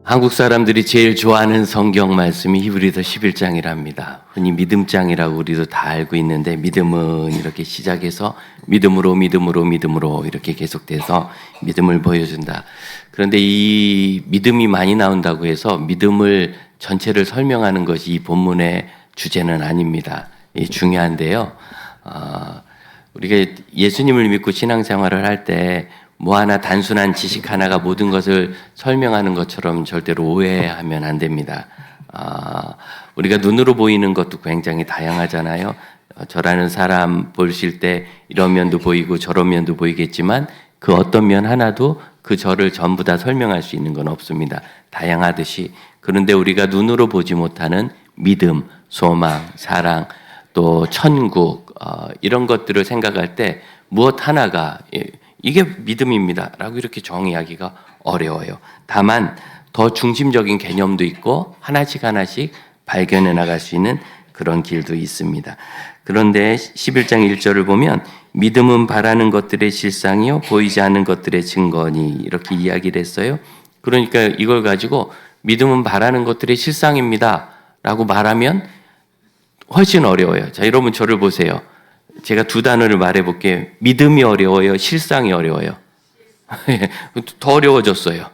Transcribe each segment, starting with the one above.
한국 사람들이 제일 좋아하는 성경 말씀이 히브리서 11장이랍니다. 흔히 믿음장이라고 우리도 다 알고 있는데 믿음은 이렇게 시작해서 믿음으로 이렇게 계속돼서 믿음을 보여준다. 그런데 이 믿음이 많이 나온다고 해서 믿음을 전체를 설명하는 것이 이 본문의 주제는 아닙니다. 중요한데요. 우리가 예수님을 믿고 신앙생활을 할 때 뭐 하나 단순한 지식 하나가 모든 것을 설명하는 것처럼 절대로 오해하면 안 됩니다. 우리가 눈으로 보이는 것도 굉장히 다양하잖아요. 저라는 사람 보실 때 이런 면도 보이고 저런 면도 보이겠지만 그 어떤 면 하나도 그 저를 전부 다 설명할 수 있는 건 없습니다. 다양하듯이. 그런데 우리가 눈으로 보지 못하는 믿음, 소망, 사랑, 또 천국 이런 것들을 생각할 때 무엇 하나가 이게 믿음입니다 라고 이렇게 정의하기가 어려워요. 다만 더 중심적인 개념도 있고 하나씩 발견해 나갈 수 있는 그런 길도 있습니다. 그런데 11장 1절을 보면 믿음은 바라는 것들의 실상이요 보이지 않는 것들의 증거니 이렇게 이야기를 했어요. 그러니까 이걸 가지고 믿음은 바라는 것들의 실상입니다 라고 말하면 훨씬 어려워요. 자, 여러분 저를 보세요. 제가 두 단어를 말해볼게요. 믿음이 어려워요? 실상이 어려워요? 더 어려워졌어요.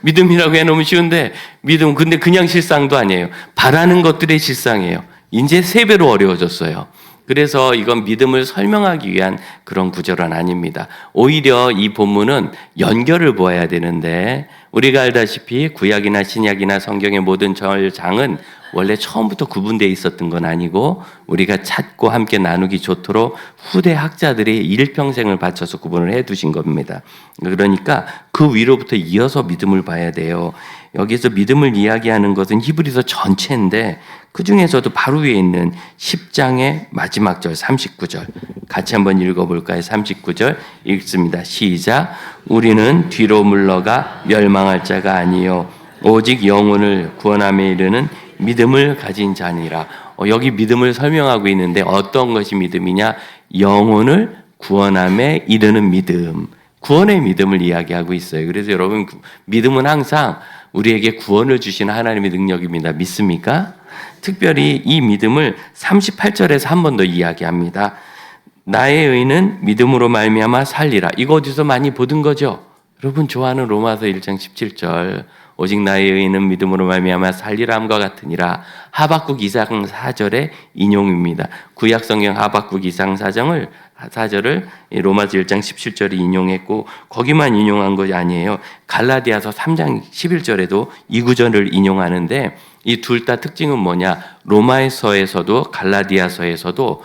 믿음이라고 해놓으면 쉬운데 믿음 근데 그냥 실상도 아니에요. 바라는 것들의 실상이에요. 이제 3배로 어려워졌어요. 그래서 이건 믿음을 설명하기 위한 그런 구절은 아닙니다. 오히려 이 본문은 연결을 보아야 되는데 우리가 알다시피 구약이나 신약이나 성경의 모든 절장은 원래 처음부터 구분되어 있었던 건 아니고 우리가 찾고 함께 나누기 좋도록 후대 학자들이 일평생을 바쳐서 구분을 해 두신 겁니다. 그러니까 그 위로부터 이어서 믿음을 봐야 돼요. 여기서 믿음을 이야기하는 것은 히브리서 전체인데 그 중에서도 바로 위에 있는 10장의 마지막 절 39절 같이 한번 읽어볼까요? 39절 읽습니다. 시작. 우리는 뒤로 물러가 멸망할 자가 아니요 오직 영혼을 구원함에 이르는 믿음을 가진 자니라. 여기 믿음을 설명하고 있는데 어떤 것이 믿음이냐? 영혼을 구원함에 이르는 믿음. 구원의 믿음을 이야기하고 있어요. 그래서 여러분 믿음은 항상 우리에게 구원을 주시는 하나님의 능력입니다. 믿습니까? 특별히 이 믿음을 38절에서 한 번 더 이야기합니다. 나의 의는 믿음으로 말미암아 살리라. 이거 어디서 많이 보던 거죠? 여러분 좋아하는 로마서 1장 17절 오직 나의 의는 믿음으로 말미암아 살리람과 같으니라. 하박국 2장 4절의 인용입니다. 구약 성경 하박국 2장 4절을 로마서 1장 17절에 인용했고 거기만 인용한 것이 아니에요. 갈라디아서 3장 11절에도 이 구절을 인용하는데 이 둘 다 특징은 뭐냐? 로마서에서도 갈라디아서에서도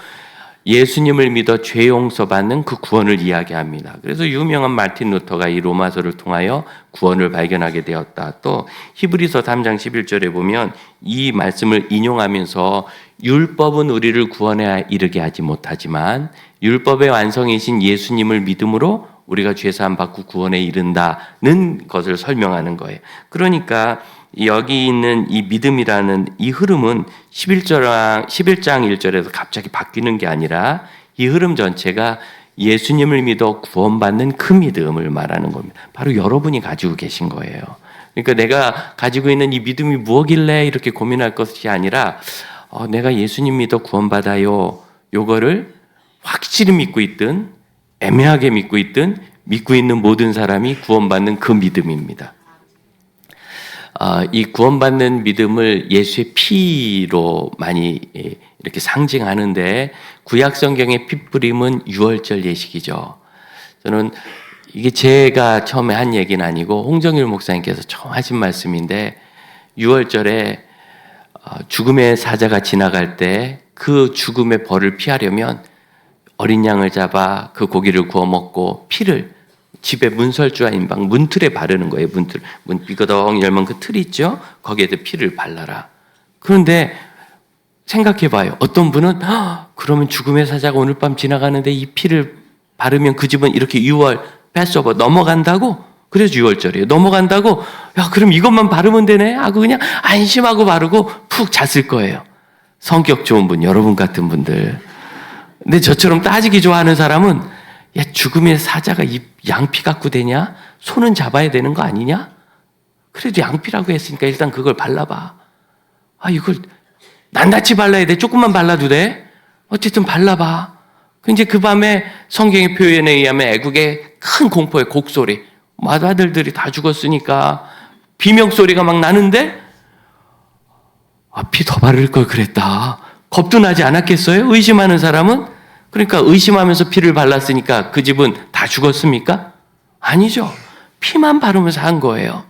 예수님을 믿어 죄 용서받는 그 구원을 이야기합니다. 그래서 유명한 마틴 루터가 이 로마서를 통하여 구원을 발견하게 되었다. 또 히브리서 3장 11절에 보면 이 말씀을 인용하면서 율법은 우리를 구원에 이르게 하지 못하지만 율법의 완성이신 예수님을 믿음으로 우리가 죄사함 받고 구원에 이른다는 것을 설명하는 거예요. 그러니까 여기 있는 이 믿음이라는 이 흐름은 11장 1절에서 갑자기 바뀌는 게 아니라 이 흐름 전체가 예수님을 믿어 구원받는 그 믿음을 말하는 겁니다. 바로 여러분이 가지고 계신 거예요. 그러니까 내가 가지고 있는 이 믿음이 무엇길래 이렇게 고민할 것이 아니라 내가 예수님 믿어 구원받아요. 요거를 확실히 믿고 있든 애매하게 믿고 있든 믿고 있는 모든 사람이 구원받는 그 믿음입니다. 이 구원받는 믿음을 예수의 피로 많이 이렇게 상징하는데 구약 성경의 핏부림은 유월절 예식이죠. 저는 이게 제가 처음에 한 얘기는 아니고 홍정일 목사님께서 처음 하신 말씀인데 유월절에 죽음의 사자가 지나갈 때 그 죽음의 벌을 피하려면 어린 양을 잡아 그 고기를 구워 먹고 피를 집에 문설주와 인방 문틀에 바르는 거예요. 문 삐거덩 열면 그 틀 있죠? 거기에도 피를 발라라. 그런데 생각해봐요. 어떤 분은 그러면 죽음의 사자가 오늘 밤 지나가는데 이 피를 바르면 그 집은 이렇게 유월 패스오버 넘어간다고? 그래서 유월절이에요. 넘어간다고? 야 그럼 이것만 바르면 되네? 하고 그냥 안심하고 바르고 푹 잤을 거예요. 성격 좋은 분, 여러분 같은 분들. 근데 저처럼 따지기 좋아하는 사람은 야 죽음의 사자가 이 양피 갖고 되냐? 손은 잡아야 되는 거 아니냐? 그래도 양피라고 했으니까 일단 그걸 발라봐. 이걸 낱낱이 발라야 돼? 조금만 발라도 돼? 어쨌든 발라봐. 이제 그 밤에 성경의 표현에 의하면 애국의 큰 공포의 곡소리, 맏아들들이 다 죽었으니까 비명소리가 막 나는데 피 더 바를 걸 그랬다. 겁도 나지 않았겠어요? 의심하는 사람은? 그러니까 의심하면서 피를 발랐으니까 그 집은 다 죽었습니까? 아니죠. 피만 바르면서 한 거예요.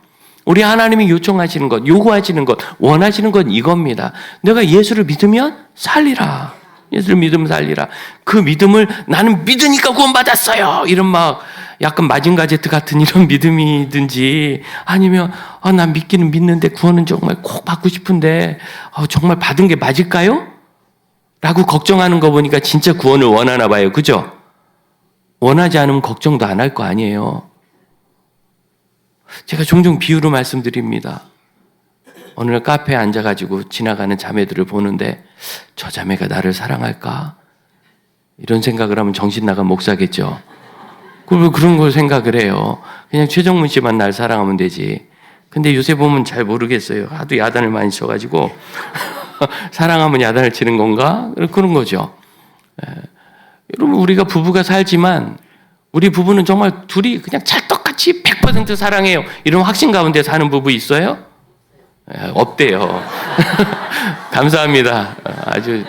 우리 하나님이 요청하시는 것, 요구하시는 것, 원하시는 건 이겁니다. 내가 예수를 믿으면 살리라. 예수를 믿으면 살리라. 그 믿음을 나는 믿으니까 구원받았어요. 이런 막 약간 마징가제트 같은 이런 믿음이든지 아니면 난 믿기는 믿는데 구원은 정말 꼭 받고 싶은데 정말 받은 게 맞을까요? 라고 걱정하는 거 보니까 진짜 구원을 원하나 봐요. 그죠? 원하지 않으면 걱정도 안 할 거 아니에요. 제가 종종 비유로 말씀드립니다. 어느 날 카페에 앉아가지고 지나가는 자매들을 보는데 저 자매가 나를 사랑할까? 이런 생각을 하면 정신 나간 목사겠죠. 그런 걸 생각을 해요. 그냥 최정문 씨만 날 사랑하면 되지. 근데 요새 보면 잘 모르겠어요. 하도 야단을 많이 쳐가지고 사랑하면 야단을 치는 건가? 그런 거죠. 여러분 우리가 부부가 살지만 우리 부부는 정말 둘이 그냥 찰떡같이 100% 사랑해요. 이런 확신 가운데 사는 부부 있어요? 없대요. 감사합니다. 아주.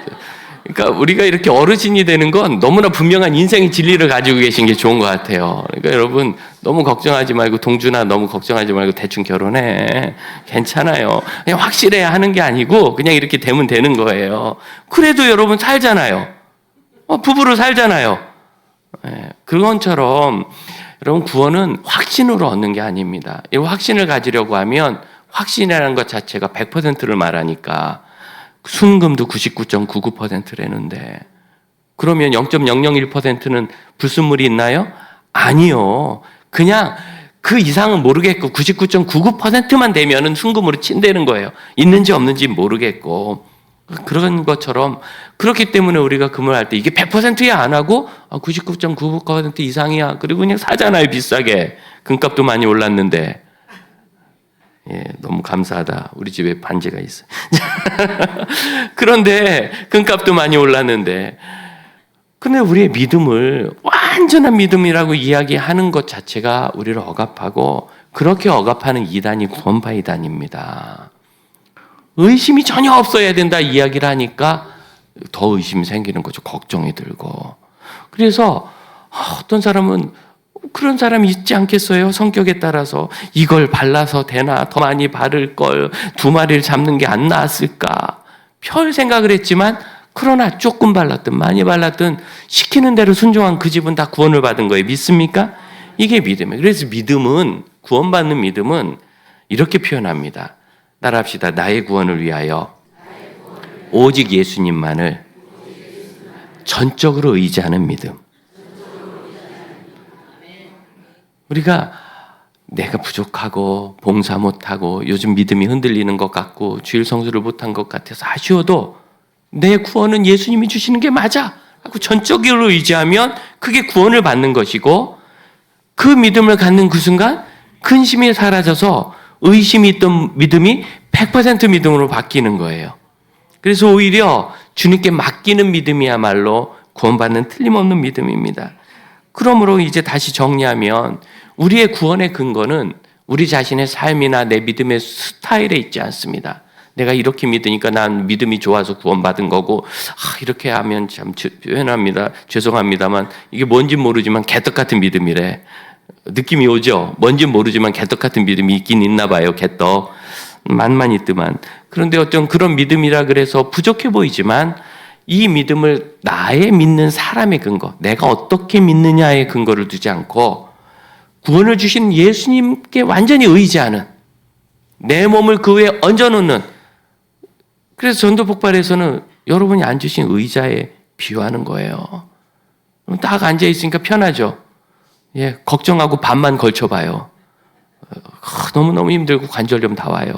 그러니까 우리가 이렇게 어르신이 되는 건 너무나 분명한 인생의 진리를 가지고 계신 게 좋은 것 같아요. 그러니까 여러분 너무 걱정하지 말고 동준아 너무 걱정하지 말고 대충 결혼해. 괜찮아요. 그냥 확실해야 하는 게 아니고 그냥 이렇게 되면 되는 거예요. 그래도 여러분 살잖아요. 부부로 살잖아요. 그것처럼 여러분 구원은 확신으로 얻는 게 아닙니다. 이 확신을 가지려고 하면 확신이라는 것 자체가 100%를 말하니까 순금도 99.99%라는데 그러면 0.001%는 불순물이 있나요? 아니요. 그냥 그 이상은 모르겠고 99.99%만 되면은 순금으로 친다는 거예요. 있는지 없는지 모르겠고 그런 것처럼 그렇기 때문에 우리가 금을 할 때 이게 100%야 안 하고 99.99% 이상이야. 그리고 그냥 사잖아요. 비싸게. 금값도 많이 올랐는데. 너무 감사하다. 우리 집에 반지가 있어요. 그런데 금값도 많이 올랐는데 근데 우리의 믿음을 완전한 믿음이라고 이야기하는 것 자체가 우리를 억압하고 그렇게 억압하는 이단이 구원파 이단입니다. 의심이 전혀 없어야 된다 이야기를 하니까 더 의심이 생기는 거죠. 걱정이 들고. 그래서 어떤 사람은 그런 사람이 있지 않겠어요? 성격에 따라서 이걸 발라서 되나? 더 많이 바를 걸 2마리를 잡는 게 안 나았을까? 별 생각을 했지만 그러나 조금 발랐든 많이 발랐든 시키는 대로 순종한 그 집은 다 구원을 받은 거예요. 믿습니까? 이게 믿음이에요. 그래서 믿음은 구원받는 믿음은 이렇게 표현합니다. 따라합시다. 나의 구원을 위하여 오직 예수님만을 전적으로 의지하는 믿음. 우리가 내가 부족하고 봉사 못하고 요즘 믿음이 흔들리는 것 같고 주일 성수를 못한 것 같아서 아쉬워도 내 구원은 예수님이 주시는 게 맞아 하고 전적으로 의지하면 그게 구원을 받는 것이고 그 믿음을 갖는 그 순간 근심이 사라져서 의심이 있던 믿음이 100% 믿음으로 바뀌는 거예요. 그래서 오히려 주님께 맡기는 믿음이야말로 구원받는 틀림없는 믿음입니다. 그러므로 이제 다시 정리하면 우리의 구원의 근거는 우리 자신의 삶이나 내 믿음의 스타일에 있지 않습니다. 내가 이렇게 믿으니까 난 믿음이 좋아서 구원받은 거고 이렇게 하면 참 표현합니다. 죄송합니다만 이게 뭔지 모르지만 개떡 같은 믿음이래. 느낌이 오죠? 뭔지 모르지만 개떡 같은 믿음이 있긴 있나 봐요. 개떡. 맛만 있더만. 그런데 어떤 그런 믿음이라 그래서 부족해 보이지만 이 믿음을 나의 믿는 사람의 근거, 내가 어떻게 믿느냐의 근거를 두지 않고 구원을 주신 예수님께 완전히 의지하는 내 몸을 그 위에 얹어놓는 그래서 전도 폭발에서는 여러분이 앉으신 의자에 비유하는 거예요. 딱 앉아있으니까 편하죠. 걱정하고 반만 걸쳐봐요. 너무너무 힘들고 관절염 다 와요.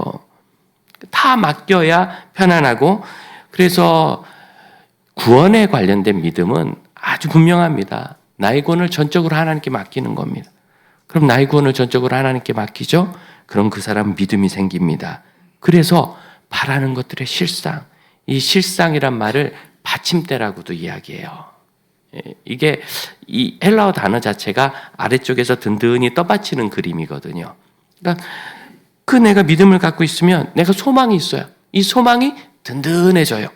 다 맡겨야 편안하고 그래서 구원에 관련된 믿음은 아주 분명합니다. 나의 구원을 전적으로 하나님께 맡기는 겁니다. 그럼 나의 구원을 전적으로 하나님께 맡기죠? 그럼 그 사람 믿음이 생깁니다. 그래서 바라는 것들의 실상, 이 실상이란 말을 받침대라고도 이야기해요. 이게 이 헬라어 단어 자체가 아래쪽에서 든든히 떠받치는 그림이거든요. 그러니까 그 내가 믿음을 갖고 있으면 내가 소망이 있어요. 이 소망이 든든해져요.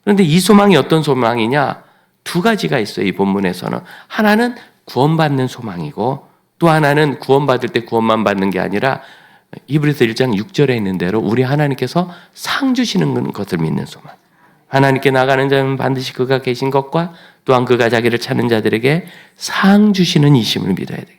그런데 이 소망이 어떤 소망이냐? 두 가지가 있어요. 이 본문에서는. 하나는 구원받는 소망이고 또 하나는 구원받을 때 구원만 받는 게 아니라 히브리서 1장 6절에 있는 대로 우리 하나님께서 상 주시는 것을 믿는 소망. 하나님께 나가는 자는 반드시 그가 계신 것과 또한 그가 자기를 찾는 자들에게 상 주시는 이심을 믿어야 돼요.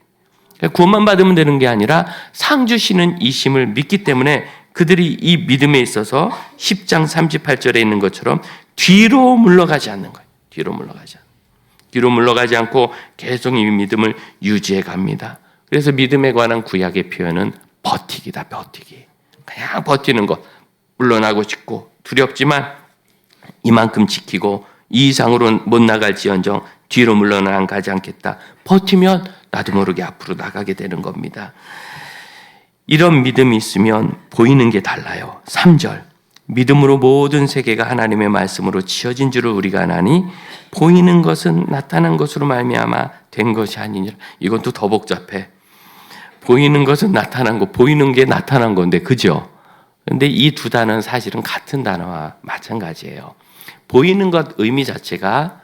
그러니까 구원만 받으면 되는 게 아니라 상 주시는 이심을 믿기 때문에 그들이 이 믿음에 있어서 10장 38절에 있는 것처럼 뒤로 물러가지 않는 거예요. 뒤로 물러가지 않고 계속 이 믿음을 유지해 갑니다. 그래서 믿음에 관한 구약의 표현은 버티기다. 버티기. 그냥 버티는 것. 물러나고 싶고 두렵지만 이만큼 지키고 이 이상으로는 못 나갈지언정 뒤로 물러나 가지 않겠다. 버티면 나도 모르게 앞으로 나가게 되는 겁니다. 이런 믿음이 있으면 보이는 게 달라요. 3절. 믿음으로 모든 세계가 하나님의 말씀으로 지어진 줄을 우리가 아나니 보이는 것은 나타난 것으로 말미암아 된 것이 아니니라. 이건 또 더 복잡해. 보이는 것은 나타난 거, 보이는 게 나타난 건데, 그죠? 그런데 이 두 단어는 사실은 같은 단어와 마찬가지예요. 보이는 것 의미 자체가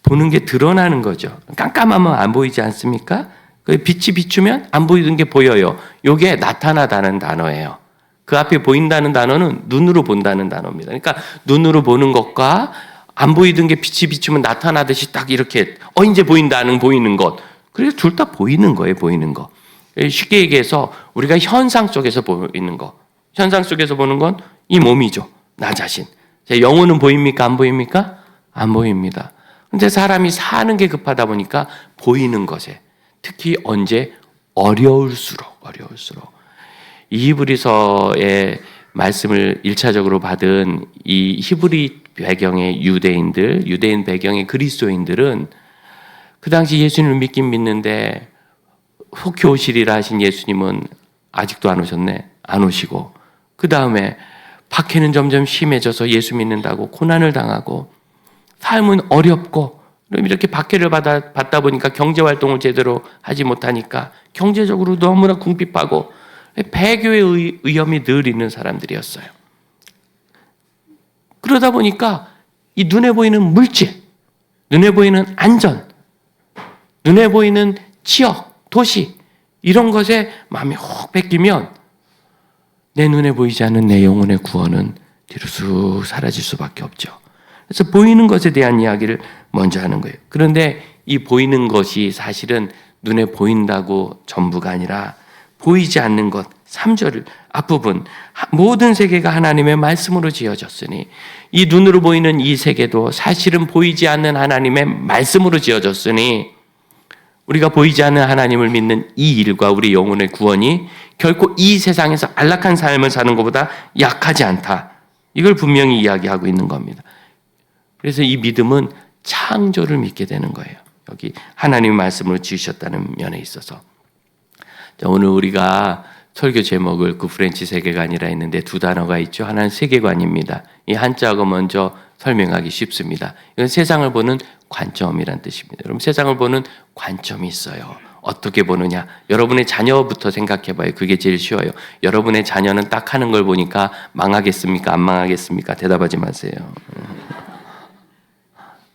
보는 게 드러나는 거죠. 깜깜하면 안 보이지 않습니까? 빛이 비추면 안 보이는 게 보여요. 이게 나타나다는 단어예요. 그 앞에 보인다는 단어는 눈으로 본다는 단어입니다. 그러니까 눈으로 보는 것과 안 보이던 게 빛이 비추면 나타나듯이 딱 이렇게 이제 보인다는 보이는 것. 그래서 둘 다 보이는 거예요. 보이는 거. 쉽게 얘기해서 우리가 현상 속에서 보이는 거. 현상 속에서 보는 건 이 몸이죠. 나 자신. 제 영혼은 보입니까? 안 보입니까? 안 보입니다. 근데 사람이 사는 게 급하다 보니까 보이는 것에 특히 언제 어려울수록 이 히브리서의 말씀을 1차적으로 받은 이 히브리 배경의 유대인 배경의 그리스도인들은 그 당시 예수님을 믿긴 믿는데 속히 오시리라 하신 예수님은 아직도 안 오셨네. 안 오시고 그 다음에 박해는 점점 심해져서 예수 믿는다고 고난을 당하고 삶은 어렵고 이렇게 박해를 받다 보니까 경제활동을 제대로 하지 못하니까 경제적으로 너무나 궁핍하고 배교의 위험이 늘 있는 사람들이었어요. 그러다 보니까 이 눈에 보이는 물질, 눈에 보이는 안전, 눈에 보이는 지역, 도시 이런 것에 마음이 혹 뺏기면 내 눈에 보이지 않는 내 영혼의 구원은 뒤로 쑥 사라질 수밖에 없죠. 그래서 보이는 것에 대한 이야기를 먼저 하는 거예요. 그런데 이 보이는 것이 사실은 눈에 보인다고 전부가 아니라 보이지 않는 것, 3절 앞부분 모든 세계가 하나님의 말씀으로 지어졌으니 이 눈으로 보이는 이 세계도 사실은 보이지 않는 하나님의 말씀으로 지어졌으니 우리가 보이지 않는 하나님을 믿는 이 일과 우리 영혼의 구원이 결코 이 세상에서 안락한 삶을 사는 것보다 약하지 않다. 이걸 분명히 이야기하고 있는 겁니다. 그래서 이 믿음은 창조를 믿게 되는 거예요. 여기 하나님의 말씀으로 지으셨다는 면에 있어서. 오늘 우리가 설교 제목을 그 프렌치 세계관이라 했는데 두 단어가 있죠. 하나는 세계관입니다. 이 한자어가 먼저 설명하기 쉽습니다. 이건 세상을 보는 관점이란 뜻입니다. 여러분 세상을 보는 관점이 있어요. 어떻게 보느냐. 여러분의 자녀부터 생각해봐요. 그게 제일 쉬워요. 여러분의 자녀는 딱 하는 걸 보니까 망하겠습니까? 안 망하겠습니까? 대답하지 마세요.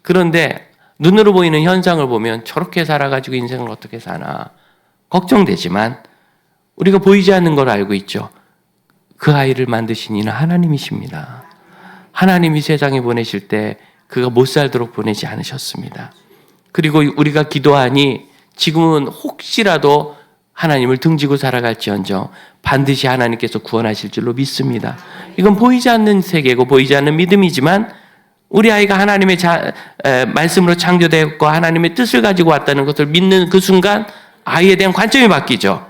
그런데 눈으로 보이는 현상을 보면 저렇게 살아가지고 인생을 어떻게 사나 걱정되지만 우리가 보이지 않는 걸 알고 있죠. 그 아이를 만드신 이는 하나님이십니다. 하나님이 세상에 보내실 때 그가 못 살도록 보내지 않으셨습니다. 그리고 우리가 기도하니 지금은 혹시라도 하나님을 등지고 살아갈지언정 반드시 하나님께서 구원하실 줄로 믿습니다. 이건 보이지 않는 세계고 보이지 않는 믿음이지만 우리 아이가 하나님의 말씀으로 창조되었고 하나님의 뜻을 가지고 왔다는 것을 믿는 그 순간 아이에 대한 관점이 바뀌죠.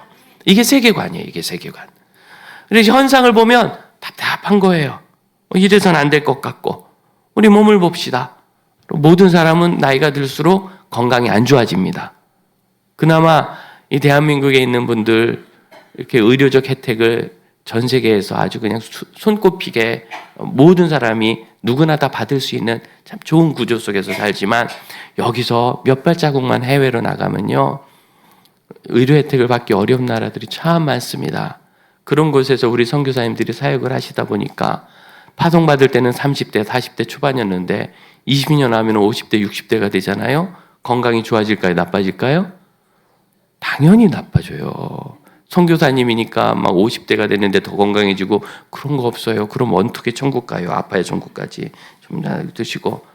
이게 세계관이에요. 이게 세계관. 그래서 현상을 보면 답답한 거예요. 이래서는 안 될 것 같고 우리 몸을 봅시다. 모든 사람은 나이가 들수록 건강이 안 좋아집니다. 그나마 이 대한민국에 있는 분들 이렇게 의료적 혜택을 전 세계에서 아주 그냥 손꼽히게 모든 사람이 누구나 다 받을 수 있는 참 좋은 구조 속에서 살지만 여기서 몇 발자국만 해외로 나가면요, 의료 혜택을 받기 어려운 나라들이 참 많습니다. 그런 곳에서 우리 선교사님들이 사역을 하시다 보니까 파송받을 때는 30대, 40대 초반이었는데 20년 하면 50대, 60대가 되잖아요. 건강이 좋아질까요? 나빠질까요? 당연히 나빠져요. 선교사님이니까 막 50대가 됐는데 더 건강해지고 그런 거 없어요. 그럼 어떻게 천국 가요? 아파야 천국까지. 좀 드시고.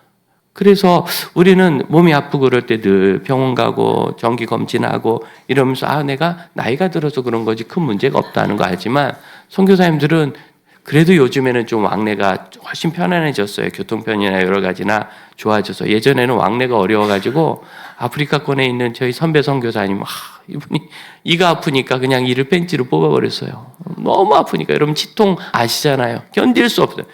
그래서 우리는 몸이 아프고 그럴 때 늘 병원 가고 정기 검진하고 이러면서 내가 나이가 들어서 그런 거지 큰 문제가 없다는 거 알지만 선교사님들은 그래도 요즘에는 좀 왕래가 훨씬 편안해졌어요. 교통편이나 여러 가지나 좋아져서. 예전에는 왕래가 어려워가지고 아프리카권에 있는 저희 선배 선교사님, 이분이 이가 아프니까 그냥 이를 벤치로 뽑아버렸어요. 너무 아프니까. 여러분 치통 아시잖아요. 견딜 수 없어요.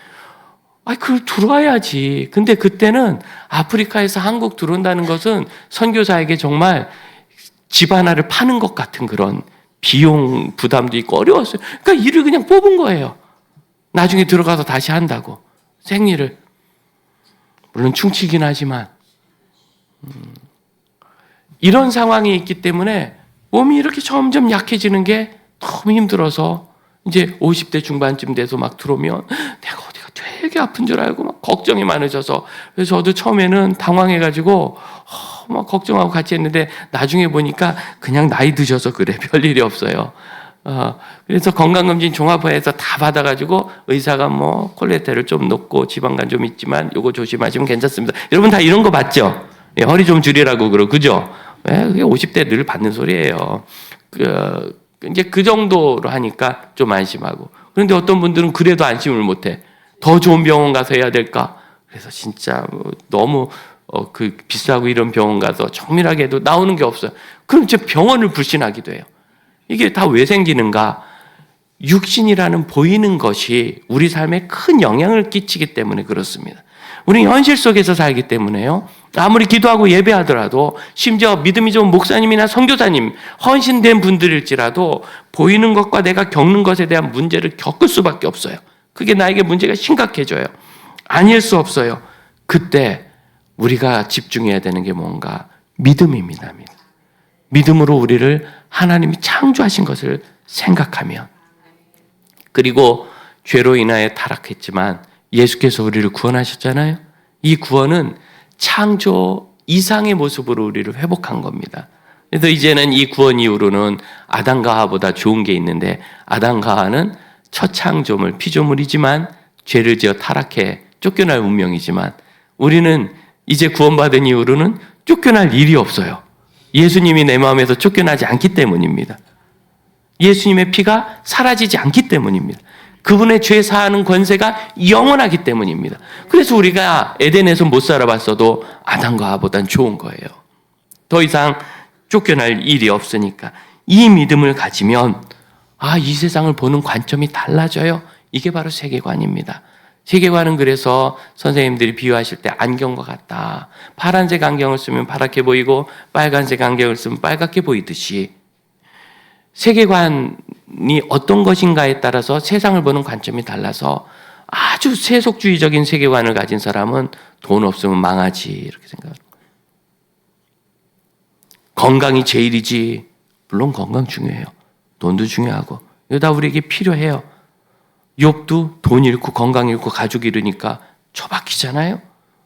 그걸 들어와야지. 근데 그때는 아프리카에서 한국 들어온다는 것은 선교사에게 정말 집 하나를 파는 것 같은 그런 비용 부담도 있고 어려웠어요. 그러니까 이를 그냥 뽑은 거예요. 나중에 들어가서 다시 한다고. 생리를. 물론 충치긴 하지만. 이런 상황이 있기 때문에 몸이 이렇게 점점 약해지는 게 너무 힘들어서 이제 50대 중반쯤 돼서 막 들어오면 내가 어디가 되게 아픈 줄 알고 막 걱정이 많으셔서, 그래서 저도 처음에는 당황해가지고 막 걱정하고 같이 했는데 나중에 보니까 그냥 나이 드셔서 그래. 별일이 없어요. 그래서 건강검진 종합해서 다 받아가지고 의사가 뭐 콜레스테롤 좀 높고 지방간 좀 있지만 요거 조심하시면 괜찮습니다. 여러분 다 이런 거 봤죠? 허리 좀 줄이라고 그죠? 그게 50대 늘 받는 소리예요. 이제 그 정도로 하니까 좀 안심하고. 그런데 어떤 분들은 그래도 안심을 못해. 더 좋은 병원 가서 해야 될까? 그래서 진짜 너무 비싸고 이런 병원 가서 정밀하게 해도 나오는 게 없어요. 그럼 이제 병원을 불신하기도 해요. 이게 다 왜 생기는가? 육신이라는 보이는 것이 우리 삶에 큰 영향을 끼치기 때문에 그렇습니다. 우리는 현실 속에서 살기 때문에요. 아무리 기도하고 예배하더라도, 심지어 믿음이 좋은 목사님이나 선교사님, 헌신된 분들일지라도 보이는 것과 내가 겪는 것에 대한 문제를 겪을 수밖에 없어요. 그게 나에게 문제가 심각해져요. 아닐 수 없어요. 그때 우리가 집중해야 되는 게 뭔가? 믿음입니다. 믿음으로 우리를 하나님이 창조하신 것을 생각하면, 그리고 죄로 인하여 타락했지만 예수께서 우리를 구원하셨잖아요. 이 구원은 창조 이상의 모습으로 우리를 회복한 겁니다. 그래서 이제는 이 구원 이후로는 아담과 하와보다 좋은 게 있는데, 아담과 하와는 첫 창조물, 피조물이지만 죄를 지어 타락해 쫓겨날 운명이지만 우리는 이제 구원받은 이후로는 쫓겨날 일이 없어요. 예수님이 내 마음에서 쫓겨나지 않기 때문입니다. 예수님의 피가 사라지지 않기 때문입니다. 그분의 죄 사하는 권세가 영원하기 때문입니다. 그래서 우리가 에덴에서 못 살아봤어도 아담과 하와보단 좋은 거예요. 더 이상 쫓겨날 일이 없으니까. 이 믿음을 가지면 이 세상을 보는 관점이 달라져요. 이게 바로 세계관입니다. 세계관은 그래서 선생님들이 비유하실 때 안경과 같다. 파란색 안경을 쓰면 파랗게 보이고 빨간색 안경을 쓰면 빨갛게 보이듯이 세계관이 어떤 것인가에 따라서 세상을 보는 관점이 달라서 아주 세속주의적인 세계관을 가진 사람은 돈 없으면 망하지 이렇게 생각합니다. 건강이 제일이지. 물론 건강 중요해요. 돈도 중요하고. 이거 다 우리에게 필요해요. 욥도 돈 잃고 건강 잃고 가족 잃으니까 처박히잖아요.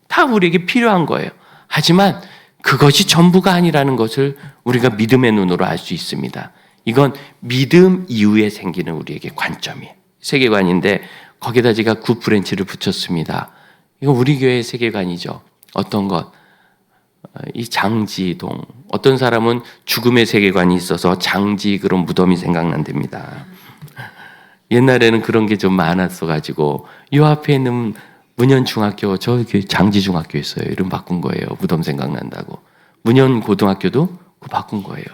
다 우리에게 필요한 거예요. 하지만 그것이 전부가 아니라는 것을 우리가 믿음의 눈으로 알 수 있습니다. 이건 믿음 이후에 생기는 우리에게 관점이에요. 세계관인데 거기다 제가 굿브랜치를 붙였습니다. 이거 우리 교회의 세계관이죠. 어떤 것? 이 장지동. 어떤 사람은 죽음의 세계관이 있어서 장지 그런 무덤이 생각난답니다. 옛날에는 그런 게 좀 많았어가지고 요 앞에 있는 문현중학교 저기 장지중학교 있어요. 이름 바꾼 거예요. 무덤 생각난다고. 문현고등학교도 그거 바꾼 거예요.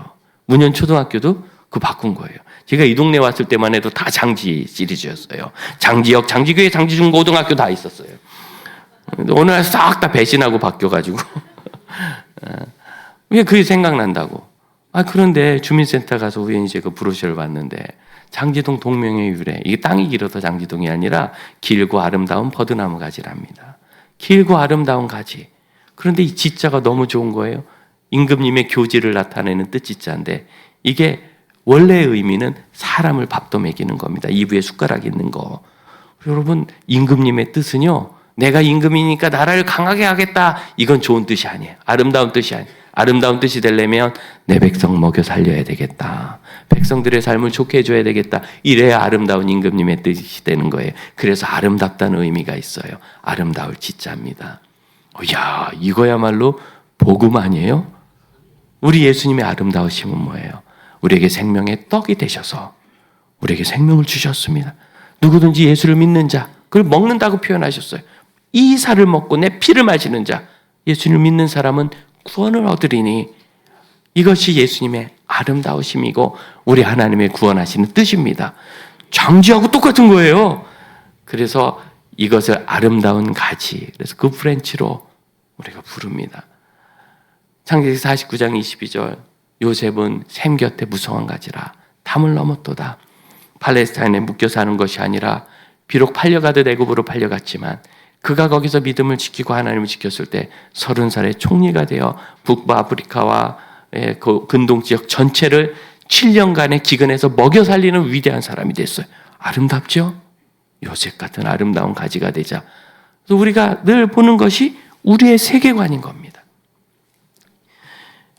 문현초등학교도 그거 바꾼 거예요. 제가 이 동네 왔을 때만 해도 다 장지 시리즈였어요. 장지역, 장지교회, 장지중고등학교 다 있었어요. 오늘 싹 다 배신하고 바뀌어가지고 왜 그게 생각난다고. 그런데 주민센터 가서 우연히 제가 브로셔를 봤는데 장지동 동명의 유래, 이게 땅이 길어서 장지동이 아니라 길고 아름다운 버드나무 가지랍니다. 길고 아름다운 가지. 그런데 이 지자가 너무 좋은 거예요. 임금님의 교지를 나타내는 뜻지자인데 이게 원래의 의미는 사람을 밥도 먹이는 겁니다. 이부에 숟가락이 있는 거. 여러분, 임금님의 뜻은요, 내가 임금이니까 나라를 강하게 하겠다, 이건 좋은 뜻이 아니에요. 아름다운 뜻이 아니에요. 아름다운 뜻이 되려면 내 백성 먹여 살려야 되겠다, 백성들의 삶을 좋게 해줘야 되겠다, 이래야 아름다운 임금님의 뜻이 되는 거예요. 그래서 아름답다는 의미가 있어요. 아름다울 지자입니다. 야, 이거야말로 복음 아니에요? 우리 예수님의 아름다우심은 뭐예요? 우리에게 생명의 떡이 되셔서 우리에게 생명을 주셨습니다. 누구든지 예수를 믿는 자, 그걸 먹는다고 표현하셨어요. 이 살을 먹고 내 피를 마시는 자, 예수를 믿는 사람은 구원을 얻으리니, 이것이 예수님의 아름다우심이고 우리 하나님의 구원하시는 뜻입니다. 장지하고 똑같은 거예요. 그래서 이것을 아름다운 가지, 그래서 그 프렌치로 우리가 부릅니다. 창세기 49장 22절, 요셉은 샘 곁에 무성한 가지라 담을 넘었도다. 팔레스타인에 묶여 사는 것이 아니라 비록 팔려가듯 애굽으로 팔려갔지만 그가 거기서 믿음을 지키고 하나님을 지켰을 때 30살에 총리가 되어 북부 아프리카와 그 근동 지역 전체를 7년간의 기근에서 먹여 살리는 위대한 사람이 됐어요. 아름답죠? 요셉 같은 아름다운 가지가 되자. 그래서 우리가 늘 보는 것이 우리의 세계관인 겁니다.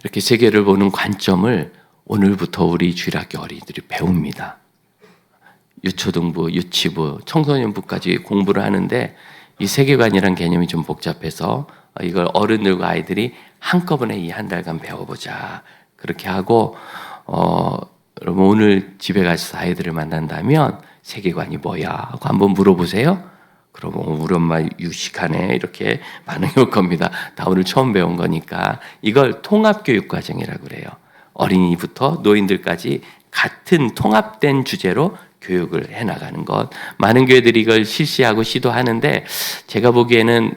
이렇게 세계를 보는 관점을 오늘부터 우리 주일학교 어린이들이 배웁니다. 유초등부, 유치부, 청소년부까지 공부를 하는데 이 세계관이란 개념이 좀 복잡해서 이걸 어른들과 아이들이 한꺼번에 이 한 달간 배워보자, 그렇게 하고 여러분 오늘 집에 가서 아이들을 만난다면 세계관이 뭐야 하고 한번 물어보세요. 그러면 우리 엄마 유식하네 이렇게 반응이 올 겁니다. 다 오늘 처음 배운 거니까. 이걸 통합교육과정이라고 그래요. 어린이부터 노인들까지 같은 통합된 주제로 교육을 해나가는 것. 많은 교회들이 이걸 실시하고 시도하는데 제가 보기에는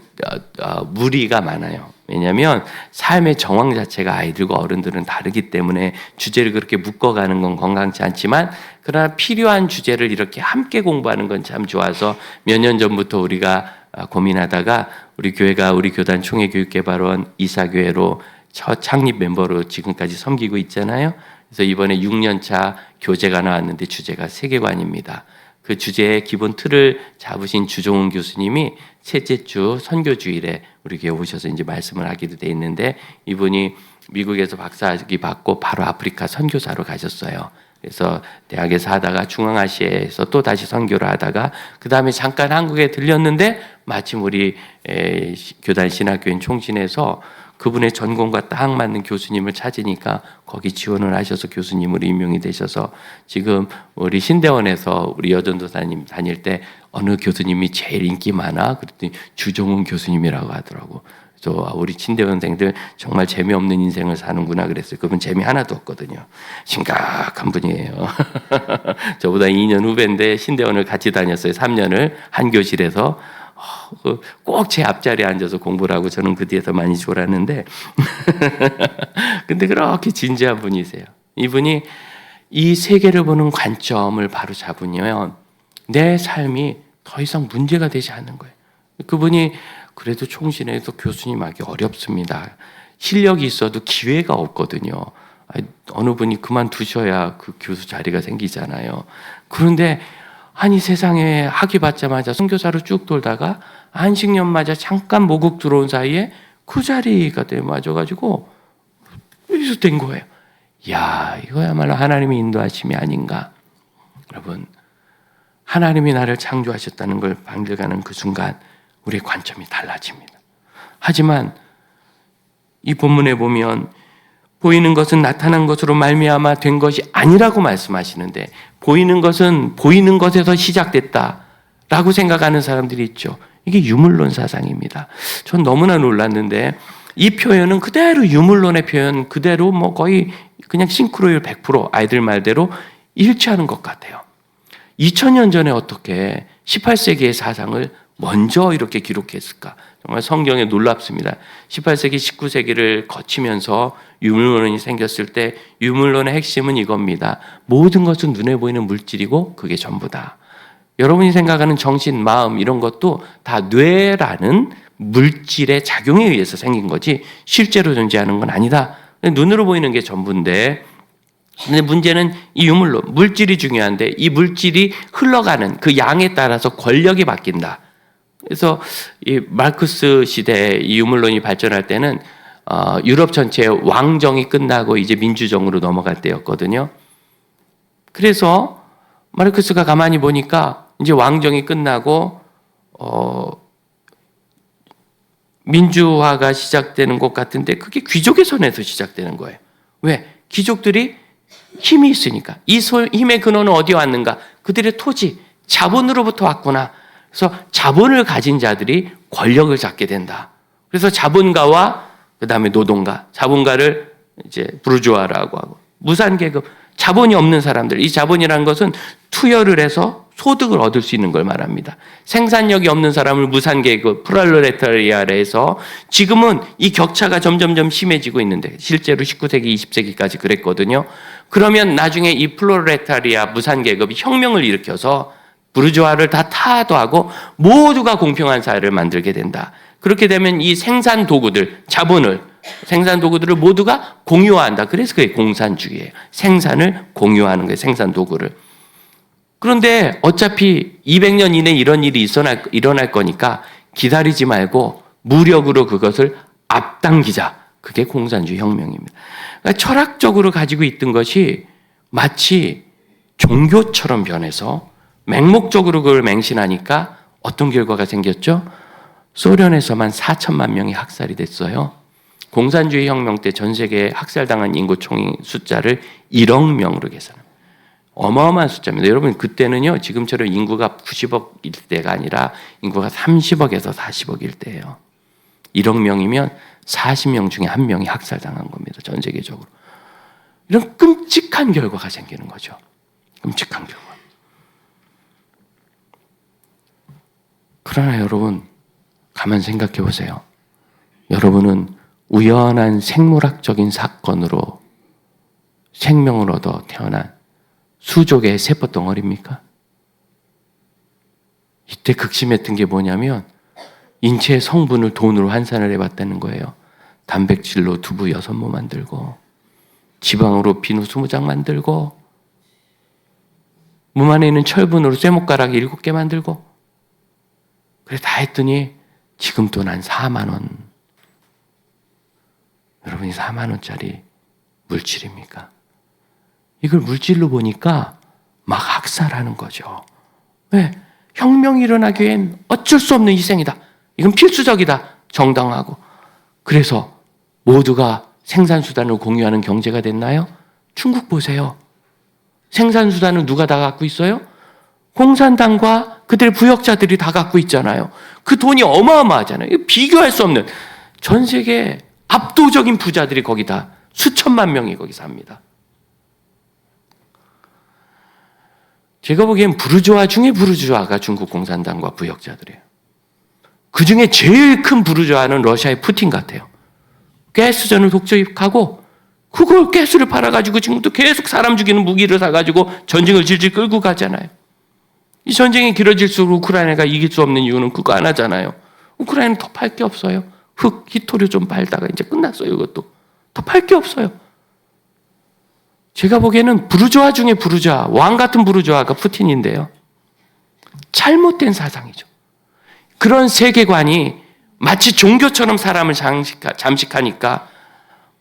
무리가 많아요. 왜냐하면 삶의 정황 자체가 아이들과 어른들은 다르기 때문에 주제를 그렇게 묶어가는 건 건강치 않지만, 그러나 필요한 주제를 이렇게 함께 공부하는 건 참 좋아서 몇 년 전부터 우리가 고민하다가 우리 교회가 우리 교단 총회교육개발원 이사교회로 첫 창립 멤버로 지금까지 섬기고 있잖아요. 그래서 이번에 6년차 교재가 나왔는데 주제가 세계관입니다. 그 주제의 기본 틀을 잡으신 주종훈 교수님이 셋째 주 선교주일에 우리 교회 오셔서 이제 말씀을 하기도 돼 있는데, 이분이 미국에서 박사학위 받고 바로 아프리카 선교사로 가셨어요. 그래서 대학에서 하다가 중앙아시아에서 또 다시 선교를 하다가 그 다음에 잠깐 한국에 들렸는데 마침 우리 교단 신학교인 총신에서 그분의 전공과 딱 맞는 교수님을 찾으니까 거기 지원을 하셔서 교수님으로 임명이 되셔서 지금 우리 신대원에서 우리 여전도사님 다닐 때 어느 교수님이 제일 인기 많아? 그랬더니 주종훈 교수님이라고 하더라고. 그래서 우리 신대원생들 정말 재미없는 인생을 사는구나 그랬어요. 그분 재미 하나도 없거든요. 심각한 분이에요. 저보다 2년 후배인데 신대원을 같이 다녔어요. 3년을 한 교실에서. 꼭 제 앞자리에 앉아서 공부를 하고 저는 그 뒤에서 많이 졸았는데 근데 그렇게 진지한 분이세요. 이분이 이 세계를 보는 관점을 바로 잡으면 내 삶이 더 이상 문제가 되지 않는 거예요. 그분이 그래도 총신에서 교수님 하기 어렵습니다. 실력이 있어도 기회가 없거든요. 어느 분이 그만두셔야 그 교수 자리가 생기잖아요. 그런데 아니 세상에 학위 받자마자 선교사로 쭉 돌다가 안식년 맞아 잠깐 모국 들어온 사이에 그 자리가 맞아가지고 여기서 된 거예요. 야, 이거야말로 하나님의 인도하심이 아닌가. 여러분, 하나님이 나를 창조하셨다는 걸 반겨가는 그 순간 우리의 관점이 달라집니다. 하지만 이 본문에 보면 보이는 것은 나타난 것으로 말미암아 된 것이 아니라고 말씀하시는데, 보이는 것은 보이는 것에서 시작됐다라고 생각하는 사람들이 있죠. 이게 유물론 사상입니다. 전 너무나 놀랐는데 이 표현은 그대로 유물론의 표현 그대로 거의 그냥 싱크로율 100% 아이들 말대로 일치하는 것 같아요. 2000년 전에 어떻게 18세기의 사상을 먼저 이렇게 기록했을까? 정말 성경에 놀랍습니다. 18세기, 19세기를 거치면서 유물론이 생겼을 때 유물론의 핵심은 이겁니다. 모든 것은 눈에 보이는 물질이고 그게 전부다. 여러분이 생각하는 정신, 마음 이런 것도 다 뇌라는 물질의 작용에 의해서 생긴 거지 실제로 존재하는 건 아니다. 눈으로 보이는 게 전부인데, 근데 문제는 이 유물론, 물질이 중요한데 이 물질이 흘러가는 그 양에 따라서 권력이 바뀐다. 그래서 이 마르크스 시대 이 유물론이 발전할 때는 유럽 전체의 왕정이 끝나고 이제 민주정으로 넘어갈 때였거든요. 그래서 마르크스가 가만히 보니까 이제 왕정이 끝나고 민주화가 시작되는 것 같은데 그게 귀족의 손에서 시작되는 거예요. 왜? 귀족들이 힘이 있으니까. 이 힘의 근원은 어디에 왔는가? 그들의 토지, 자본으로부터 왔구나. 그래서 자본을 가진 자들이 권력을 잡게 된다. 그래서 자본가와 그 다음에 노동가, 자본가를 이제 부르주아라고 하고, 무산계급, 자본이 없는 사람들, 이 자본이라는 것은 투여를 해서 소득을 얻을 수 있는 걸 말합니다. 생산력이 없는 사람을 무산계급, 프롤레타리아라 해서 지금은 이 격차가 점점점 심해지고 있는데 실제로 19세기, 20세기까지 그랬거든요. 그러면 나중에 이 프롤레타리아, 무산계급이 혁명을 일으켜서 부르주아를 다 타도하고 모두가 공평한 사회를 만들게 된다. 그렇게 되면 이 생산 도구들, 자본을, 생산 도구들을 모두가 공유화한다. 그래서 그게 공산주의예요. 생산을 공유하는 거예요. 생산 도구를. 그런데 어차피 200년 이내에 이런 일이 일어날 거니까 기다리지 말고 무력으로 그것을 앞당기자. 그게 공산주의 혁명입니다. 그러니까 철학적으로 가지고 있던 것이 마치 종교처럼 변해서 맹목적으로 그걸 맹신하니까 어떤 결과가 생겼죠? 소련에서만 4천만 명이 학살이 됐어요. 공산주의 혁명 때 전 세계에 학살당한 인구 총 숫자를 1억 명으로 계산합니다. 어마어마한 숫자입니다. 여러분 그때는요 지금처럼 인구가 90억일 때가 아니라 인구가 30억에서 40억일 때예요. 1억 명이면 40명 중에 1명이 학살당한 겁니다. 전 세계적으로. 이런 끔찍한 결과가 생기는 거죠. 끔찍한 결과. 그러나 여러분 가만 생각해 보세요. 여러분은 우연한 생물학적인 사건으로 생명을 얻어 태어난 수족의 세포 덩어리입니까? 이때 극심했던 게 뭐냐면 인체의 성분을 돈으로 환산을 해봤다는 거예요. 단백질로 두부 6모 만들고 지방으로 비누 20장 만들고 몸 안에 있는 철분으로 쇠목가락 7개 만들고 그래 다 했더니 지금 돈 한 4만 원. 여러분이 4만 원짜리 물질입니까? 이걸 물질로 보니까 막 학살하는 거죠. 왜? 혁명이 일어나기 위엔 어쩔 수 없는 희생이다. 이건 필수적이다. 정당하고. 그래서 모두가 생산수단을 공유하는 경제가 됐나요? 중국 보세요. 생산수단을 누가 다 갖고 있어요? 공산당과 그들의 부역자들이 다 갖고 있잖아요. 그 돈이 어마어마하잖아요. 비교할 수 없는 전 세계 압도적인 부자들이 거기 다 수천만 명이 거기 삽니다. 제가 보기엔 부르주아 중에 부르주아가 중국 공산당과 부역자들이에요. 그 중에 제일 큰 부르주아는 러시아의 푸틴 같아요. 가스전을 독점하고 그걸 가스를 팔아가지고 지금도 계속 사람 죽이는 무기를 사가지고 전쟁을 질질 끌고 가잖아요. 이 전쟁이 길어질수록 우크라이나가 이길 수 없는 이유는 그거 안 하잖아요. 우크라이나는 더 팔 게 없어요. 흙, 히토류 좀 팔다가 이제 끝났어요. 이것도. 더 팔 게 없어요. 제가 보기에는 부르주아 중에 부르주아, 왕 같은 부르주아가 푸틴인데요. 잘못된 사상이죠. 그런 세계관이 마치 종교처럼 사람을 잠식하니까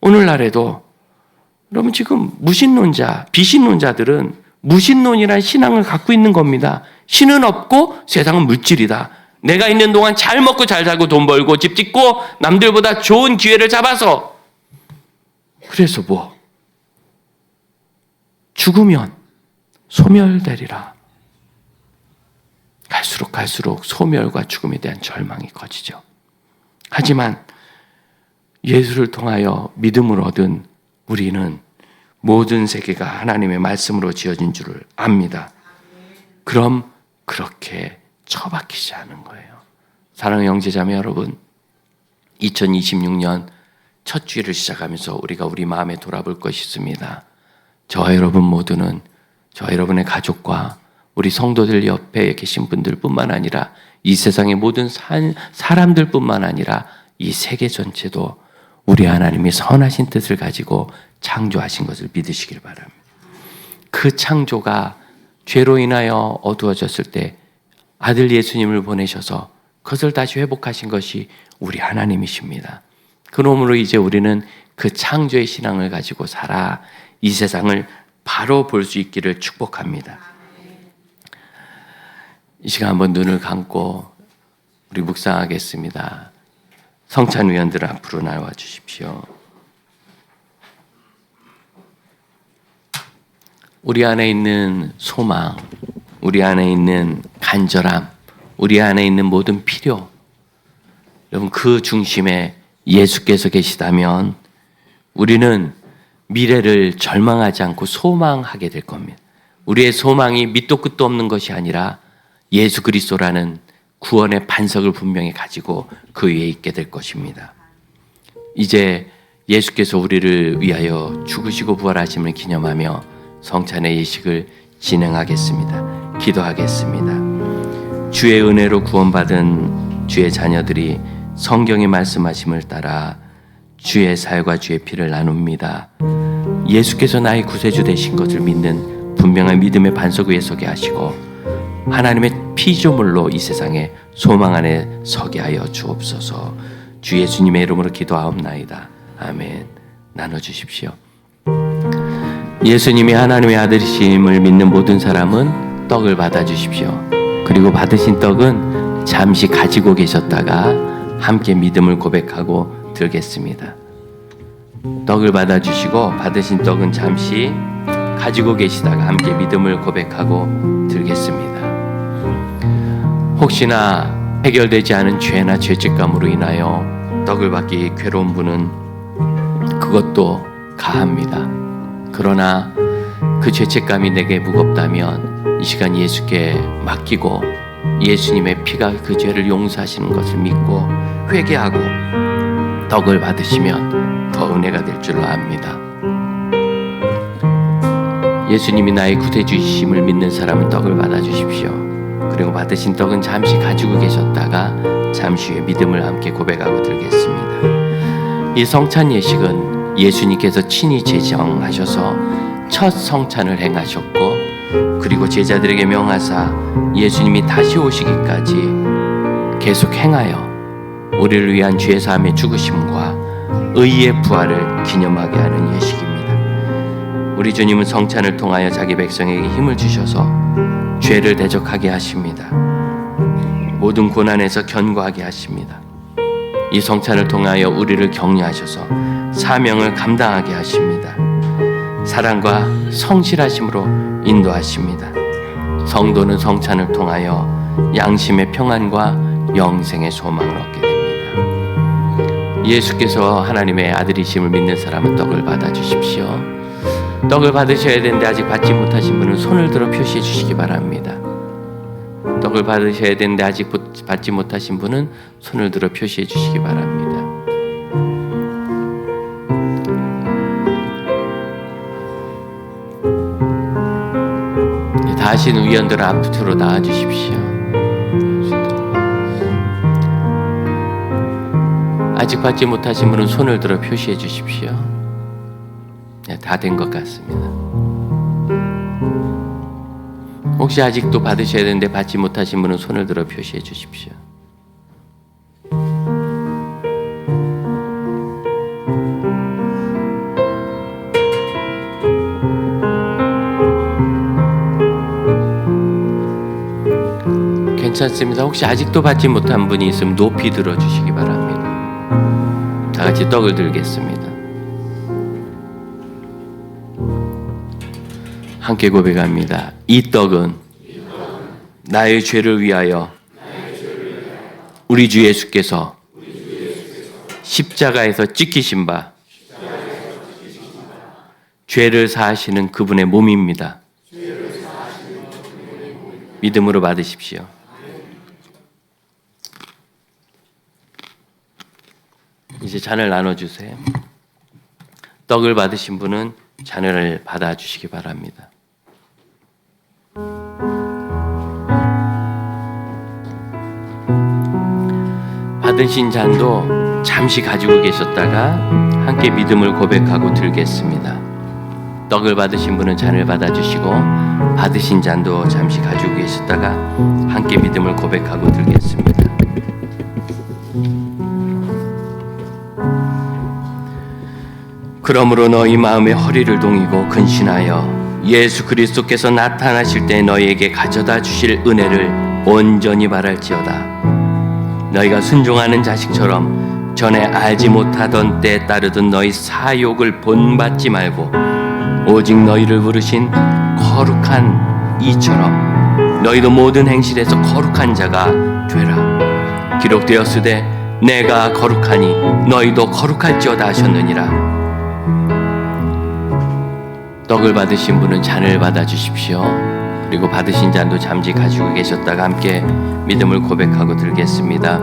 오늘날에도 여러분 지금 무신론자, 비신론자들은 무신론이라는 신앙을 갖고 있는 겁니다. 신은 없고 세상은 물질이다. 내가 있는 동안 잘 먹고 잘 살고 돈 벌고 집 짓고 남들보다 좋은 기회를 잡아서 그래서 뭐 죽으면 소멸되리라. 갈수록 소멸과 죽음에 대한 절망이 커지죠. 하지만 예수를 통하여 믿음을 얻은 우리는 모든 세계가 하나님의 말씀으로 지어진 줄을 압니다. 그럼 그렇게 처박히지 않은 거예요. 사랑하는 형제자매 여러분, 2026년 첫 주일을 시작하면서 우리가 우리 마음에 돌아볼 것이 있습니다. 저와 여러분 모두는 저와 여러분의 가족과 우리 성도들 옆에 계신 분들뿐만 아니라 이 세상의 모든 사람들뿐만 아니라 이 세계 전체도 우리 하나님이 선하신 뜻을 가지고 창조하신 것을 믿으시길 바랍니다. 그 창조가 죄로 인하여 어두워졌을 때 아들 예수님을 보내셔서 그것을 다시 회복하신 것이 우리 하나님이십니다. 그러므로 이제 우리는 그 창조의 신앙을 가지고 살아 이 세상을 바로 볼 수 있기를 축복합니다. 이 시간 한번 눈을 감고 우리 묵상하겠습니다. 성찬위원들 앞으로 나와 주십시오. 우리 안에 있는 소망, 우리 안에 있는 간절함, 우리 안에 있는 모든 필요, 여러분 그 중심에 예수께서 계시다면 우리는 미래를 절망하지 않고 소망하게 될 겁니다. 우리의 소망이 밑도 끝도 없는 것이 아니라 예수 그리스도라는 구원의 반석을 분명히 가지고 그 위에 있게 될 것입니다. 이제 예수께서 우리를 위하여 죽으시고 부활하심을 기념하며 성찬의 예식을 진행하겠습니다. 기도하겠습니다. 주의 은혜로 구원받은 주의 자녀들이 성경의 말씀하심을 따라 주의 살과 주의 피를 나눕니다. 예수께서 나의 구세주 되신 것을 믿는 분명한 믿음의 반석 위에 서게 하시고 하나님의 피조물로 이 세상에 소망 안에 서게 하여 주옵소서. 주 예수님의 이름으로 기도하옵나이다. 아멘. 나눠주십시오. 예수님이 하나님의 아들이심을 믿는 모든 사람은 떡을 받아주십시오. 그리고 받으신 떡은 잠시 가지고 계셨다가 함께 믿음을 고백하고 들겠습니다. 떡을 받아주시고 받으신 떡은 잠시 가지고 계시다가 함께 믿음을 고백하고 들겠습니다. 혹시나 해결되지 않은 죄나 죄책감으로 인하여 떡을 받기 괴로운 분은 그것도 가합니다. 그러나 그 죄책감이 내게 무겁다면 이 시간 예수께 맡기고 예수님의 피가 그 죄를 용서하시는 것을 믿고 회개하고 떡을 받으시면 더 은혜가 될 줄로 압니다. 예수님이 나의 구세주이심을 믿는 사람은 떡을 받아주십시오. 그리고 받으신 떡은 잠시 가지고 계셨다가 잠시 후에 믿음을 함께 고백하고 들겠습니다. 이 성찬 예식은 예수님께서 친히 제정하셔서 첫 성찬을 행하셨고 그리고 제자들에게 명하사 예수님이 다시 오시기까지 계속 행하여 우리를 위한 죄 사함의 죽으심과 의의 부활을 기념하게 하는 예식입니다. 우리 주님은 성찬을 통하여 자기 백성에게 힘을 주셔서 죄를 대적하게 하십니다. 모든 고난에서 견고하게 하십니다. 이 성찬을 통하여 우리를 격려하셔서 사명을 감당하게 하십니다. 사랑과 성실하심으로 인도하십니다. 성도는 성찬을 통하여 양심의 평안과 영생의 소망을 얻게 됩니다. 예수께서 하나님의 아들이심을 믿는 사람은 떡을 받아주십시오. 떡을 받으셔야 되는데 아직 받지 못하신 분은 손을 들어 표시해 주시기 바랍니다. 떡을 받으셔야 되는데 아직 받지 못하신 분은 손을 들어 표시해 주시기 바랍니다. 다 하신 위원들 앞으로 나와 주십시오. 아직 받지 못하신 분은 손을 들어 표시해 주십시오. 다 된 것 같습니다. 혹시 아직도 받으셔야 되는데 받지 못하신 분은 손을 들어 표시해 주십시오. 괜찮습니다. 혹시 아직도 받지 못한 분이 있으면 높이 들어주시기 바랍니다. 다 같이 떡을 들겠습니다. 함께 고백합니다. 이 떡은 나의 죄를 위하여 우리 주 예수께서 십자가에서 찢기신 바 죄를 사하시는 그분의 몸입니다. 믿음으로 받으십시오. 이제 잔을 나눠주세요. 떡을 받으신 분은 잔을 받아주시기 바랍니다. 받으신 잔도 잠시 가지고 계셨다가 함께 믿음을 고백하고 들겠습니다. 떡을 받으신 분은 잔을 받아주시고 받으신 잔도 잠시 가지고 계셨다가 함께 믿음을 고백하고 들겠습니다. 그러므로 너희 마음의 허리를 동이고 근신하여 예수 그리스도께서 나타나실 때 너희에게 가져다 주실 은혜를 온전히 바랄지어다. 너희가 순종하는 자식처럼 전에 알지 못하던 때에 따르던 너희 사욕을 본받지 말고 오직 너희를 부르신 거룩한 이처럼 너희도 모든 행실에서 거룩한 자가 되라. 기록되었으되 내가 거룩하니 너희도 거룩할지어다 하셨느니라. 떡을 받으신 분은 잔을 받아주십시오. 그리고 받으신 잔도 잠시 가지고 계셨다가 함께 믿음을 고백하고 들겠습니다.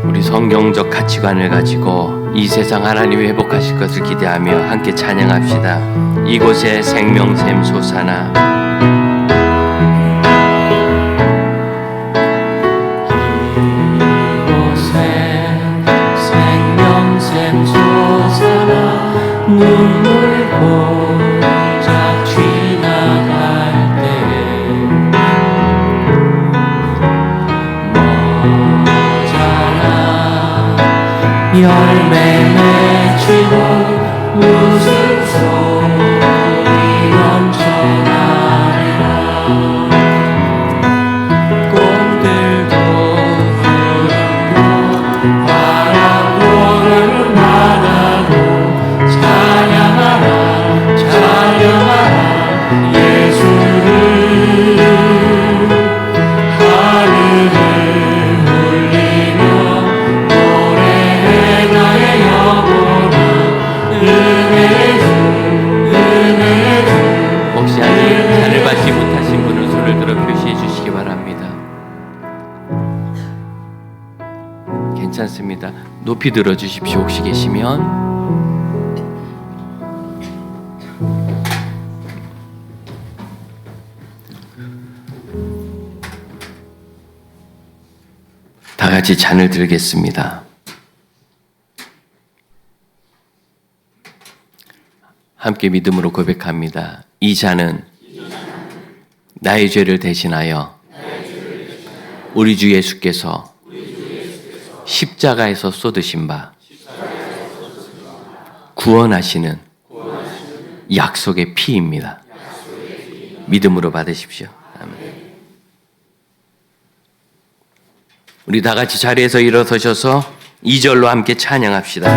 우리 성경적 가치관을 가지고 이 세상 하나님이 회복하실 것을 기대하며 함께 찬양합시다. 이곳에 생명샘 솟아나 눈물 고작 지나갈 때 모자라 열매 맺히고 웃음소리 넘쳐나리라. 꽃들도 푸르고 바람보를 받아도 찬양하라 예수를. 하늘을 울리며 노래해 나의 영혼아. 은혜의 주 혹시 아직 잔을 받지 못하신 분은 손을 들어 표시해 주시기 바랍니다. 괜찮습니다. 높이 들어 주십시오. 혹시 계시면. 다 같이 잔을 들겠습니다. 함께 믿음으로 고백합니다. 이 잔은 나의 죄를 대신하여 우리 주 예수께서 십자가에서 쏟으신 바 구원하시는 약속의 피입니다. 믿음으로 받으십시오. 아멘. 우리 다 같이 자리에서 일어서셔서 2절로 함께 찬양합시다.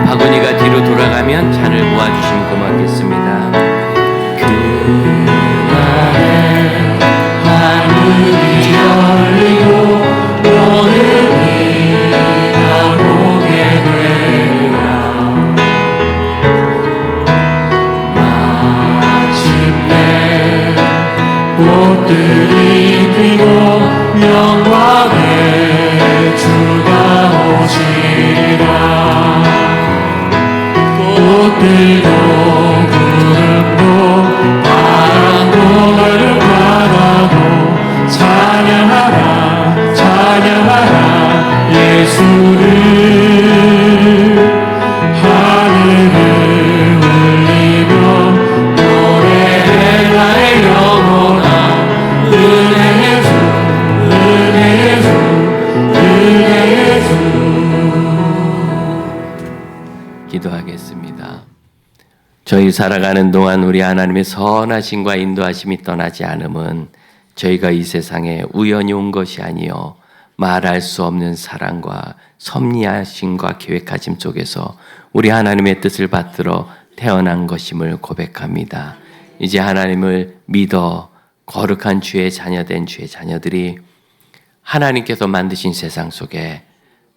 바구니가 뒤로 돌아가면 잔을 모아주시면 고맙겠습니다. 그날에 하늘이 열리고 오늘 네가 보게 되리라. 마침내 꽃들이 피고 영광의 주가 오시리라. 꽃들도 구름도 바람도 바라도 찬양하라 예수를. 하늘을 울리며 노래해 나의 영혼아. 은혜의 주 기도하겠습니다. 저희 살아가는 동안 우리 하나님의 선하심과 인도하심이 떠나지 않음은 저희가 이 세상에 우연히 온 것이 아니요 말할 수 없는 사랑과 섭리하심과 계획하심 속에서 우리 하나님의 뜻을 받들어 태어난 것임을 고백합니다. 이제 하나님을 믿어 거룩한 주의 자녀된 주의 자녀들이 하나님께서 만드신 세상 속에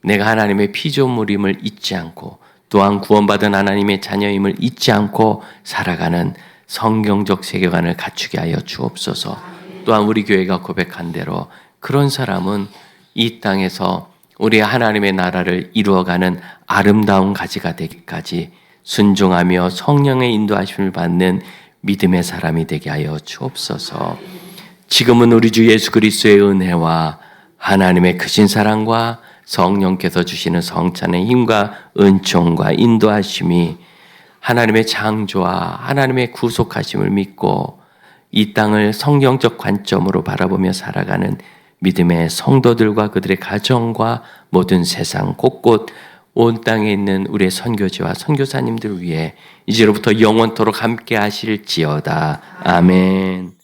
내가 하나님의 피조물임을 잊지 않고 또한 구원받은 하나님의 자녀임을 잊지 않고 살아가는 성경적 세계관을 갖추게 하여 주옵소서. 또한 우리 교회가 고백한 대로 그런 사람은 이 땅에서 우리 하나님의 나라를 이루어가는 아름다운 가지가 되기까지 순종하며 성령의 인도하심을 받는 믿음의 사람이 되게 하여 주옵소서. 지금은 우리 주 예수 그리스도의 은혜와 하나님의 크신 사랑과 성령께서 주시는 성찬의 힘과 은총과 인도하심이 하나님의 창조와 하나님의 구속하심을 믿고 이 땅을 성경적 관점으로 바라보며 살아가는 믿음의 성도들과 그들의 가정과 모든 세상 곳곳 온 땅에 있는 우리의 선교지와 선교사님들 위해 이제로부터 영원토록 함께 하실지어다. 아멘.